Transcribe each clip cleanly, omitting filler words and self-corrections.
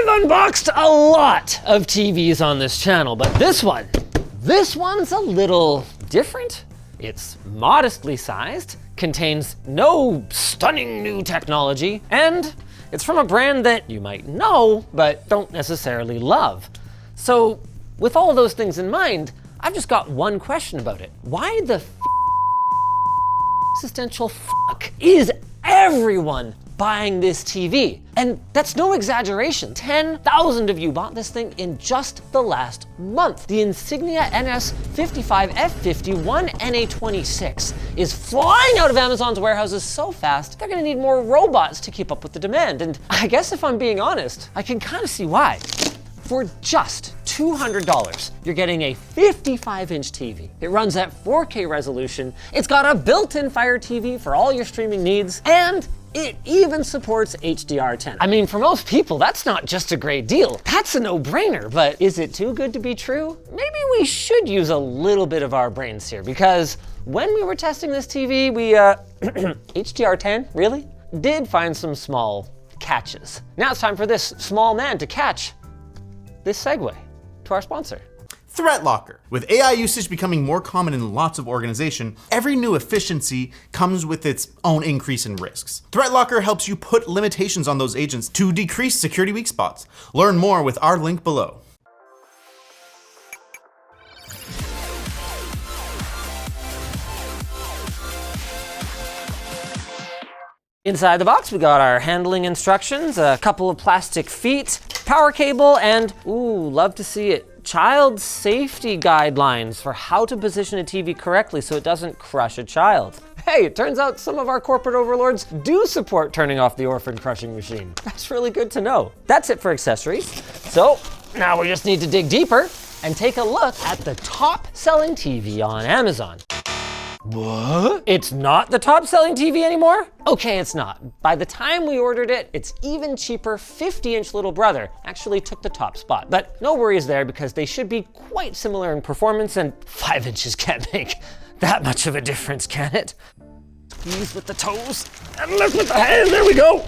I've unboxed a lot of TVs on this channel, but this one's a little different. It's modestly sized, contains no stunning new technology, and it's from a brand that you might know, but don't necessarily love. So with all those things in mind, I've just got one question about it. Why the existential fuck is everyone buying this TV? And that's no exaggeration. 10,000 of you bought this thing in just the last month. The Insignia NS55 F51 NA26 is flying out of Amazon's warehouses so fast, they're gonna need more robots to keep up with the demand. And I guess if I'm being honest, I can kind of see why. For just $200, you're getting a 55-inch TV. It runs at 4K resolution, it's got a built-in Fire TV for all your streaming needs, and it even supports HDR10. I mean, for most people, that's not just a great deal. That's a no-brainer, but is it too good to be true? Maybe we should use a little bit of our brains here, because when we were testing this TV, we, HDR10, really? Did find some small catches. Now it's time for this small man to catch this segue to our sponsor. Threat Locker. With AI usage becoming more common in lots of organizations, every new efficiency comes with its own increase in risks. Threat Locker helps you put limitations on those agents to decrease security weak spots. Learn more with our link below. Inside the box, we got our handling instructions, a couple of plastic feet, power cable, and, ooh, love to see it, child safety guidelines for how to position a TV correctly so it doesn't crush a child. Hey, it turns out some of our corporate overlords do support turning off the orphan crushing machine. That's really good to know. That's it for accessories. So now we just need to dig deeper and take a look at the top selling TV on Amazon. What? It's not the top selling TV anymore? Okay, it's not. By the time we ordered it, its even cheaper 50-inch little brother actually took the top spot. But no worries there, because they should be quite similar in performance, and 5 inches can't make that much of a difference, can it? Squeeze with the toes and lift with the hand, there we go.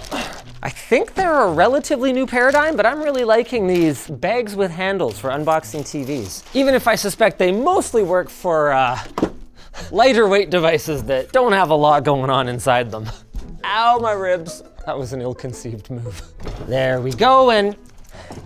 I think they're a relatively new paradigm, but I'm really liking these bags with handles for unboxing TVs. Even if I suspect they mostly work for, lighter weight devices that don't have a lot going on inside them. Ow, my ribs. That was an ill-conceived move. There we go, and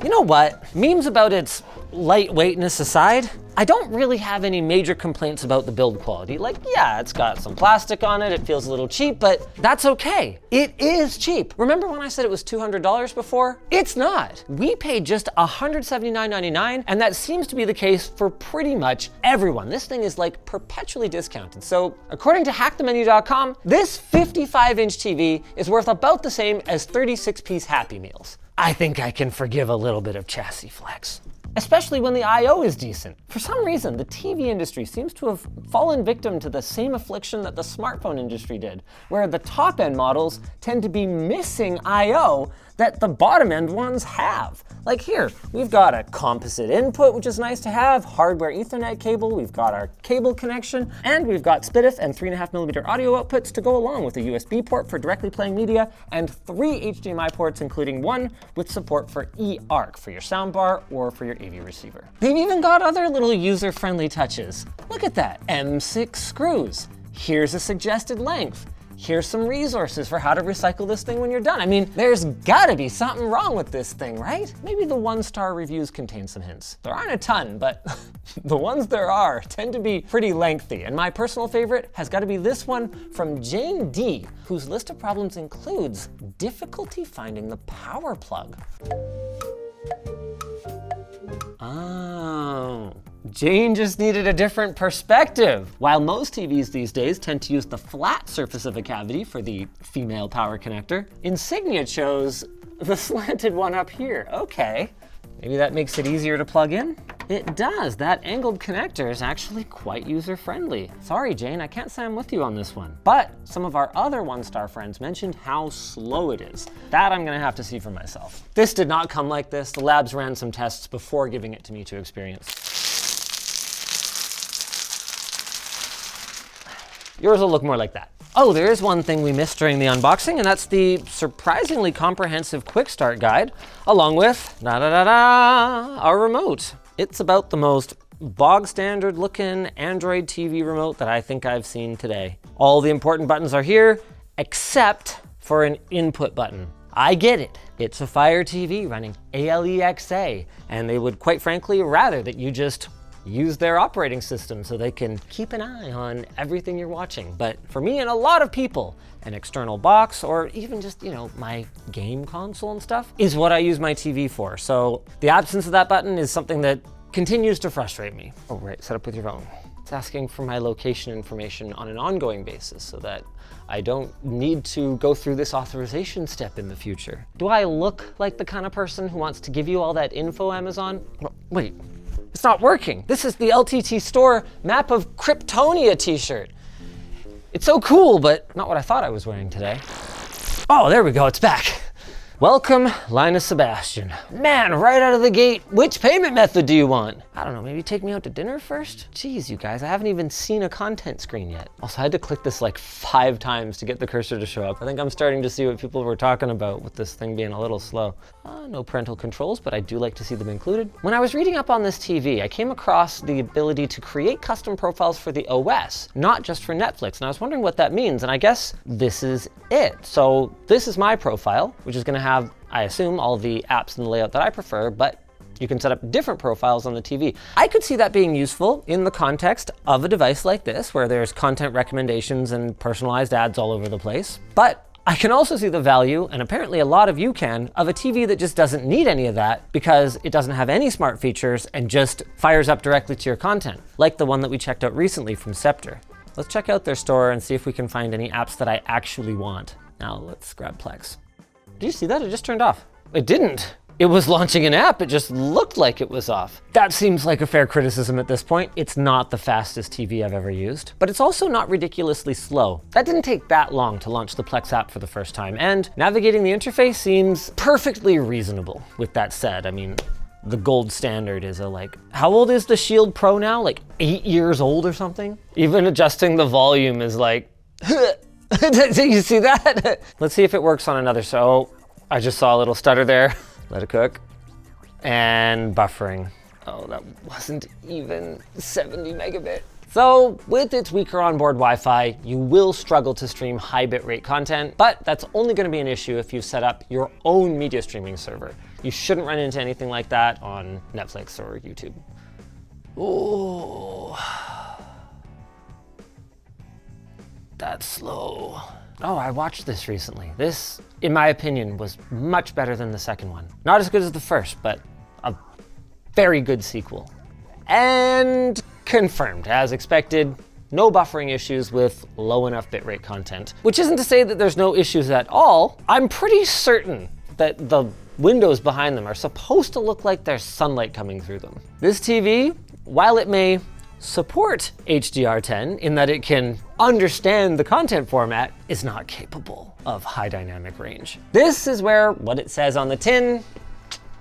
you know what? Memes about its lightweightness aside, I don't really have any major complaints about the build quality. Like, yeah, it's got some plastic on it, it feels a little cheap, but that's okay. It is cheap. Remember when I said it was $200 before? It's not. We paid just $179.99, and that seems to be the case for pretty much everyone. This thing is like perpetually discounted. So according to hackthemenu.com, this 55-inch TV is worth about the same as 36-piece Happy Meals. I think I can forgive a little bit of chassis flex, especially when the I/O is decent. For some reason, the TV industry seems to have fallen victim to the same affliction that the smartphone industry did, where the top-end models tend to be missing I/O that the bottom-end ones have. Like here, we've got a composite input, which is nice to have, hardware Ethernet cable, we've got our cable connection, and we've got SPDIF and 3.5mm audio outputs to go along with a USB port for directly playing media, and 3 HDMI ports, including one with support for eARC for your soundbar or for your AV receiver. They've even got other little user-friendly touches. Look at that, M6 screws. Here's a suggested length. Here's some resources for how to recycle this thing when you're done. I mean, there's gotta be something wrong with this thing, right? Maybe the 1-star reviews contain some hints. There aren't a ton, but the ones there are tend to be pretty lengthy. And my personal favorite has gotta be this one from Jane D, whose list of problems includes difficulty finding the power plug. Oh. Jane just needed a different perspective. While most TVs these days tend to use the flat surface of a cavity for the female power connector, Insignia chose the slanted one up here. Okay, maybe that makes it easier to plug in? It does. That angled connector is actually quite user-friendly. Sorry, Jane, I can't say I'm with you on this one. But some of our other 1-star friends mentioned how slow it is. That I'm gonna have to see for myself. This did not come like this. The labs ran some tests before giving it to me to experience. Yours will look more like that. Oh, there is one thing we missed during the unboxing, and that's the surprisingly comprehensive quick start guide, along with, our remote. It's about the most bog standard looking Android TV remote that I think I've seen today. All the important buttons are here, except for an input button. I get it. It's a Fire TV running ALEXA, and they would quite frankly rather that you just use their operating system so they can keep an eye on everything you're watching. But for me and a lot of people, an external box or even just, my game console and stuff is what I use my TV for. So the absence of that button is something that continues to frustrate me. Oh, right, set up with your phone. It's asking for my location information on an ongoing basis so that I don't need to go through this authorization step in the future. Do I look like the kind of person who wants to give you all that info, Amazon? Wait. It's not working. This is the LTT store Map of Kryptonia t-shirt. It's so cool, but not what I thought I was wearing today. Oh, there we go, it's back. Welcome, Linus Sebastian. Man, right out of the gate, which payment method do you want? I don't know, maybe take me out to dinner first? Jeez, you guys, I haven't even seen a content screen yet. Also, I had to click this like 5 times to get the cursor to show up. I think I'm starting to see what people were talking about with this thing being a little slow. No parental controls, but I do like to see them included. When I was reading up on this TV, I came across the ability to create custom profiles for the OS, not just for Netflix, and I was wondering what that means, and I guess this is it. So this is my profile, which is gonna have, I assume, all the apps and the layout that I prefer, but you can set up different profiles on the TV. I could see that being useful in the context of a device like this, where there's content recommendations and personalized ads all over the place. But I can also see the value, and apparently a lot of you can, of a TV that just doesn't need any of that because it doesn't have any smart features and just fires up directly to your content, like the one that we checked out recently from Scepter. Let's check out their store and see if we can find any apps that I actually want. Now let's grab Plex. Did you see that? It just turned off. It didn't. It was launching an app, it just looked like it was off. That seems like a fair criticism at this point. It's not the fastest TV I've ever used, but it's also not ridiculously slow. That didn't take that long to launch the Plex app for the first time, and navigating the interface seems perfectly reasonable. With that said, I mean, the gold standard is how old is the Shield Pro now? Like 8 years old or something? Even adjusting the volume is like, do you see that? Let's see if it works on another. So I just saw a little stutter there. Let it cook. And buffering. Oh, that wasn't even 70 megabit. So with its weaker onboard Wi-Fi, you will struggle to stream high bitrate content, but that's only gonna be an issue if you've set up your own media streaming server. You shouldn't run into anything like that on Netflix or YouTube. Oh, that's slow. Oh, I watched this recently. This, in my opinion, was much better than the second one. Not as good as the first, but a very good sequel. And confirmed, as expected, no buffering issues with low enough bitrate content. Which isn't to say that there's no issues at all. I'm pretty certain that the windows behind them are supposed to look like there's sunlight coming through them. This TV, while it may support HDR10 in that it can understand the content format, is not capable of high dynamic range. This is where what it says on the tin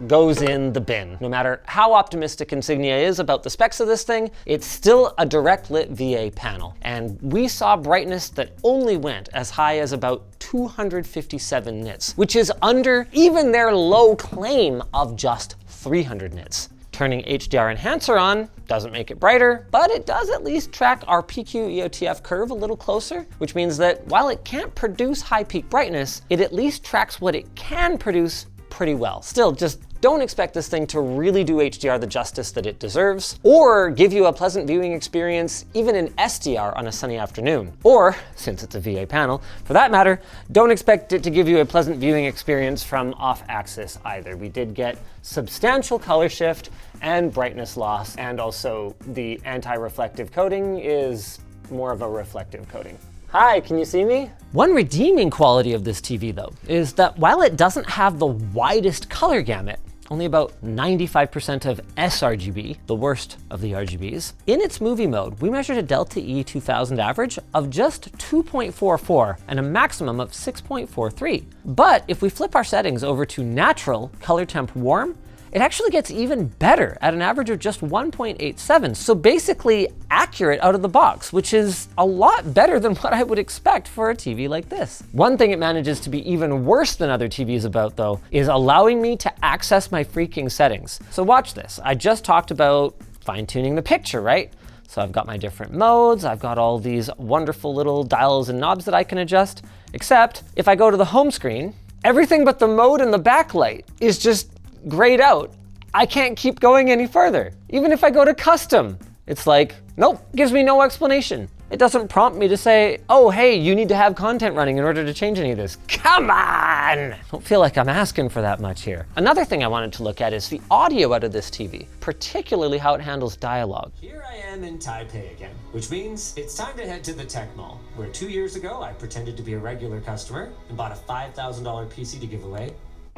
goes in the bin. No matter how optimistic Insignia is about the specs of this thing, it's still a direct lit VA panel. And we saw brightness that only went as high as about 257 nits, which is under even their low claim of just 300 nits. Turning HDR enhancer on doesn't make it brighter, but it does at least track our PQ EOTF curve a little closer, which means that while it can't produce high peak brightness, it at least tracks what it can produce pretty well. Still, just don't expect this thing to really do HDR the justice that it deserves, or give you a pleasant viewing experience even in SDR on a sunny afternoon. Or, since it's a VA panel, for that matter, don't expect it to give you a pleasant viewing experience from off-axis either. We did get substantial color shift and brightness loss, and also the anti-reflective coating is more of a reflective coating. Hi, can you see me? One redeeming quality of this TV though, is that while it doesn't have the widest color gamut, only about 95% of sRGB, the worst of the RGBs, in its movie mode, we measured a Delta E 2000 average of just 2.44 and a maximum of 6.43. But if we flip our settings over to natural, color temp warm, it actually gets even better at an average of just 1.87. So basically accurate out of the box, which is a lot better than what I would expect for a TV like this. One thing it manages to be even worse than other TVs about though, is allowing me to access my freaking settings. So watch this. I just talked about fine-tuning the picture, right? So I've got my different modes, I've got all these wonderful little dials and knobs that I can adjust, except if I go to the home screen, everything but the mode and the backlight is just grayed out. I can't keep going any further. Even if I go to custom, it's like, nope, gives me no explanation. It doesn't prompt me to say, oh, hey, you need to have content running in order to change any of this. Come on! I don't feel like I'm asking for that much here. Another thing I wanted to look at is the audio out of this TV, particularly how it handles dialogue. Here I am in Taipei again, which means it's time to head to the tech mall, where 2 years ago I pretended to be a regular customer and bought a $5,000 PC to give away.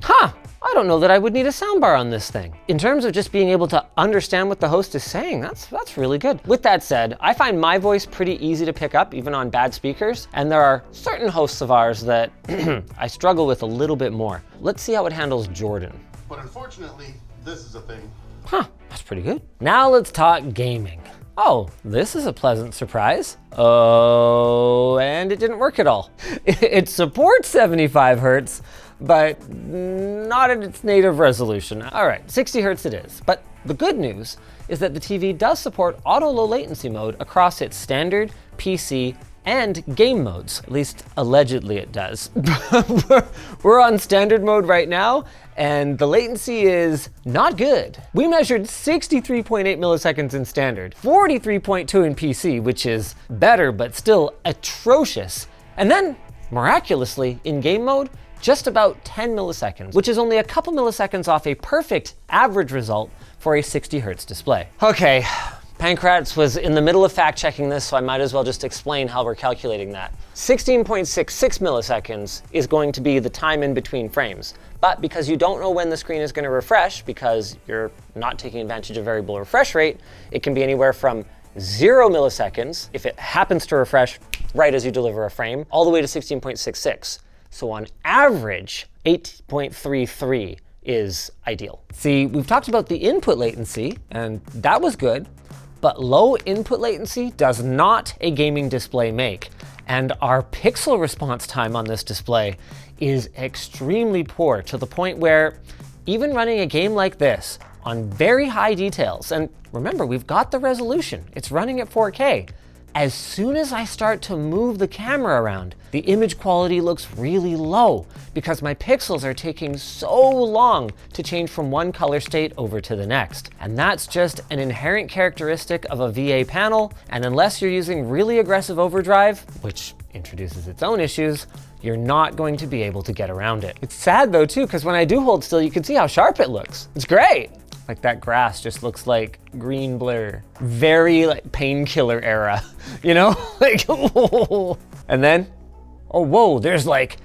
Huh, I don't know that I would need a soundbar on this thing. In terms of just being able to understand what the host is saying, that's really good. With that said, I find my voice pretty easy to pick up, even on bad speakers, and there are certain hosts of ours that I struggle with a little bit more. Let's see how it handles Jordan. But unfortunately, this is a thing. Huh, that's pretty good. Now let's talk gaming. Oh, this is a pleasant surprise. Oh, and it didn't work at all. It supports 75 hertz, but not at its native resolution. All right, 60 hertz it is. But the good news is that the TV does support auto low latency mode across its standard, PC, and game modes. At least allegedly it does. We're on standard mode right now, and the latency is not good. We measured 63.8 milliseconds in standard, 43.2 in PC, which is better, but still atrocious. And then, miraculously, in game mode, just about 10 milliseconds, which is only a couple milliseconds off a perfect average result for a 60 hertz display. Okay, Pancrats was in the middle of fact checking this, so I might as well just explain how we're calculating that. 16.66 milliseconds is going to be the time in between frames. But because you don't know when the screen is going to refresh, because you're not taking advantage of variable refresh rate, it can be anywhere from 0 milliseconds, if it happens to refresh right as you deliver a frame, all the way to 16.66. So on average, 8.33 is ideal. See, we've talked about the input latency, and that was good, but low input latency does not a gaming display make. And our pixel response time on this display is extremely poor, to the point where even running a game like this on very high details, and remember, we've got the resolution, it's running at 4K. As soon as I start to move the camera around, the image quality looks really low because my pixels are taking so long to change from one color state over to the next. And that's just an inherent characteristic of a VA panel, and unless you're using really aggressive overdrive, which introduces its own issues, you're not going to be able to get around it. It's sad though too, because when I do hold still, you can see how sharp it looks. It's great. Like that grass just looks like green blur. Very like painkiller era, you know? Like, and then, oh whoa, there's like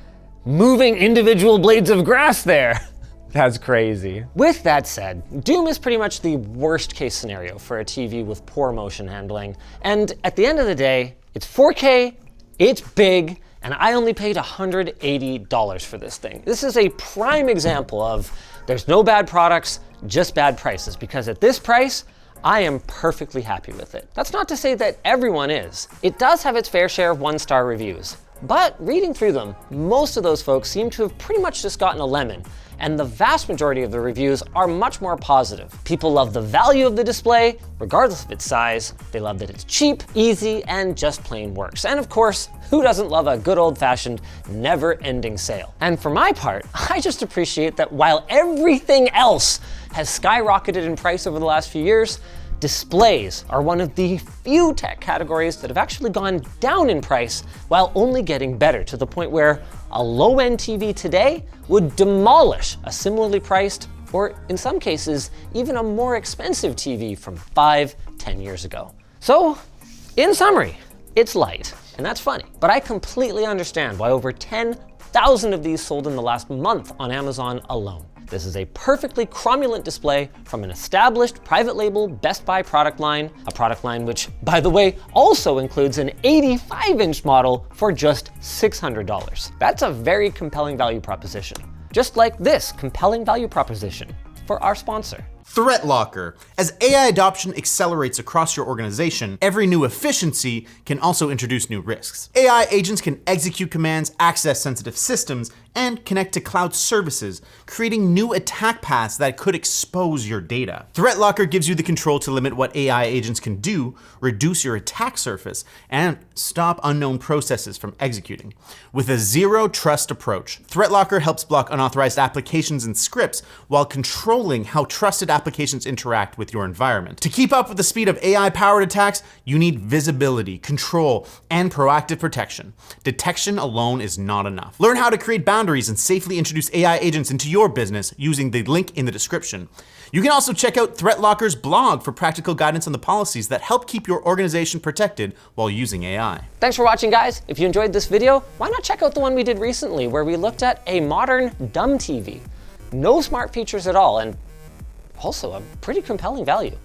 moving individual blades of grass there. That's crazy. With that said, Doom is pretty much the worst case scenario for a TV with poor motion handling. And at the end of the day, it's 4K, it's big, and I only paid $180 for this thing. This is a prime example of there's no bad products, just bad prices, because at this price, I am perfectly happy with it. That's not to say that everyone is. It does have its fair share of 1-star reviews, but reading through them, most of those folks seem to have pretty much just gotten a lemon, and the vast majority of the reviews are much more positive. People love the value of the display, regardless of its size. They love that it's cheap, easy, and just plain works. And of course, who doesn't love a good old-fashioned, never-ending sale? And for my part, I just appreciate that while everything else has skyrocketed in price over the last few years, displays are one of the few tech categories that have actually gone down in price while only getting better, to the point where a low-end TV today would demolish a similarly priced, or in some cases, even a more expensive TV from 5-10 years ago. So, in summary, it's light, and that's funny, but I completely understand why over 10,000 of these sold in the last month on Amazon alone. This is a perfectly cromulent display from an established private label Best Buy product line, a product line which, by the way, also includes an 85-inch model for just $600. That's a very compelling value proposition. Just like this compelling value proposition. for our sponsor. Threat Locker. As AI adoption accelerates across your organization, every new efficiency can also introduce new risks. AI agents can execute commands, access sensitive systems, and connect to cloud services, creating new attack paths that could expose your data. Threat Locker gives you the control to limit what AI agents can do, reduce your attack surface, and stop unknown processes from executing. With a zero trust approach, Threat Locker helps block unauthorized applications and scripts while controlling how trusted applications interact with your environment. To keep up with the speed of AI-powered attacks, you need visibility, control, and proactive protection. Detection alone is not enough. Learn how to create boundaries and safely introduce AI agents into your business using the link in the description. You can also check out Threat Locker's blog for practical guidance on the policies that help keep your organization protected while using AI. Thanks for watching, guys. If you enjoyed this video, why not check out the one we did recently where we looked at a modern dumb TV. No smart features at all, and also a pretty compelling value.